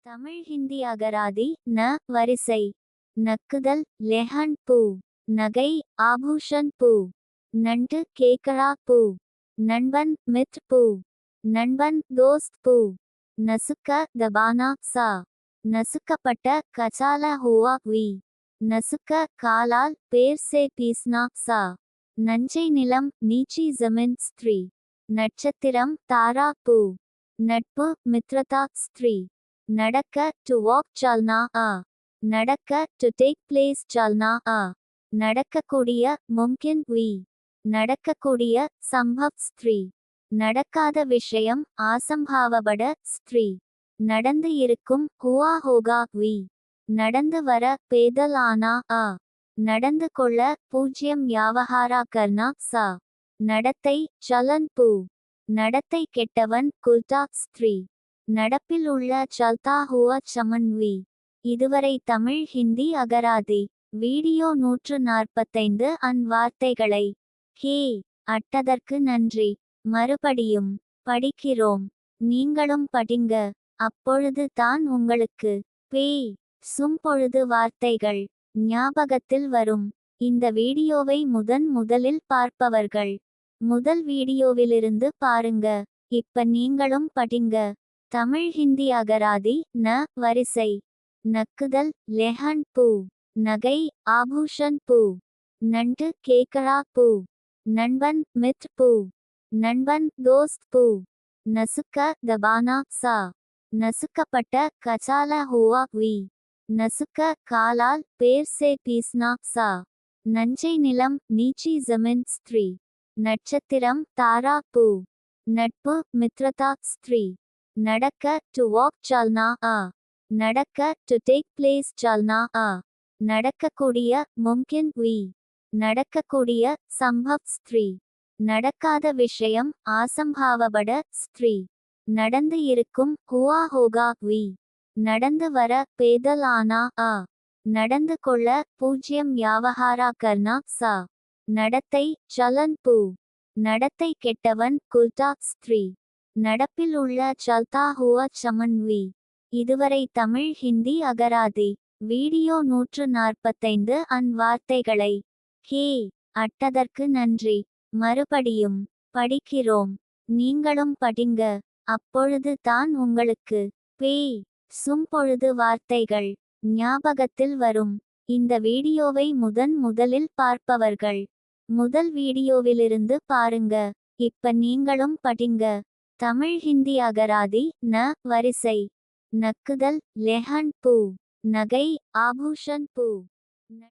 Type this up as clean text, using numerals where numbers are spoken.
தமிழ் ஹிந்தி அகராதி ந வரிசை. நக்குதல் லெஹன் பூ. நகை ஆபூஷன் பூ. நண்டு கேக்கழா பூ. நண்பன் மித்ர் பூ. நண்பன் தோஸ்த் பூ. நசுக்க தபானா சா. நசுக்கப்பட்ட கச்சால ஹுவா வி. நசுக்க காலால் பேர் சே பீஸ்னா சா. நஞ்சை நிலம் நீச்சி ஜமின் ஸ்திரீ. நட்சத்திரம் தாரா பூ. நட்பு மித்ரதா ஸ்திரீ. நடக்க டு வாக் சல்னா ஆ. நடக்க டு டேக் பிளேஸ் சல்னா ஆ. நடக்கக்கூடிய மும்கின் வி. நடக்கக்கூடிய சம்பவ் ஸ்திரீ. நடக்காத விஷயம் ஆசம்பாவபட ஸ்திரீ. நடந்து இருக்கும் ஹுவா ஹோகா வி. நடந்து வர பேதல் ஆனா ஆ. நடந்து கொள்ள பூஜ்யம் வியாவஹாரா கர்னா சா. நடத்தை சலன் பூ. நடத்தை கெட்டவன் குல்டா ஸ்திரீ. நடப்பில் உள்ள சல்தா ஹுவா சமன் வி. இதுவரை தமிழ் ஹிந்தி அகராதி வீடியோ 145 வார்த்தைகளை ஹே அட்டதற்கு நன்றி. மறுபடியும் படிக்கிறோம். நீங்களும் படிங்க. அப்பொழுது தான் உங்களுக்கு பேய் சும்பொழுது வார்த்தைகள் ஞாபகத்தில் வரும். இந்த வீடியோவை முதலில் பார்ப்பவர்கள் முதல் வீடியோவிலிருந்து பாருங்க. இப்ப நீங்களும் படிங்க. தமிழ் ஹிந்தி அகராதி ந வரிசை. நக்குதல் லெஹன் பூ. நகை ஆபூஷன் பூ. நண்டு கேக்கழா பூ. நண்பன் மித்ர் பூ. நண்பன் தோஸ்த் பூ. நசுக்க தபானா சா. நசுக்கப்பட்ட கச்சால ஹுவா வி. நசுக்க காலால் பேர் சே பீஸ்னா சா. நஞ்சை நிலம் நீச்சி ஜமின் ஸ்திரீ. நட்சத்திரம் தாரா பூ. நட்பு மித்ரதா ஸ்திரீ. நடக்க டு வாக் சல்னா ஆ. நடக்க டு டேக் பிளேஸ் சல்னா ஆ. நடக்கக்கூடிய மும்கின் வி. நடக்கக்கூடிய சம்பவ் ஸ்திரீ. நடக்காத விஷயம் ஆசம்பாவபட ஸ்திரீ. நடந்து இருக்கும் ஹுவா ஹோகா வி. நடந்து வர பேதல் ஆனா ஆ. நடந்து கொள்ள பூஜ்யம் வியாவஹாரா கர்னா சா. நடத்தை சலன் பூ. நடத்தை கெட்டவன் குல்டா ஸ்திரீ. நடப்பில் உள்ள சல்தா ஹுவா சமன் வி. இதுவரை தமிழ் ஹிந்தி அகராதி வீடியோ 145 வார்த்தைகளை ஹே அட்டதற்கு நன்றி. மறுபடியும் படிக்கிறோம். நீங்களும் படிங்க. அப்பொழுது தான் உங்களுக்கு பேய் சும்பொழுது வார்த்தைகள் ஞாபகத்தில் வரும். இந்த வீடியோவை முதலில் பார்ப்பவர்கள் முதல் வீடியோவிலிருந்து பாருங்க. இப்ப நீங்களும் படிங்க. தமிழ் ஹிந்தி அகராதி ந வரிசை. நக்குதல் லெஹன் பூ. நகை ஆபூஷன் பூ.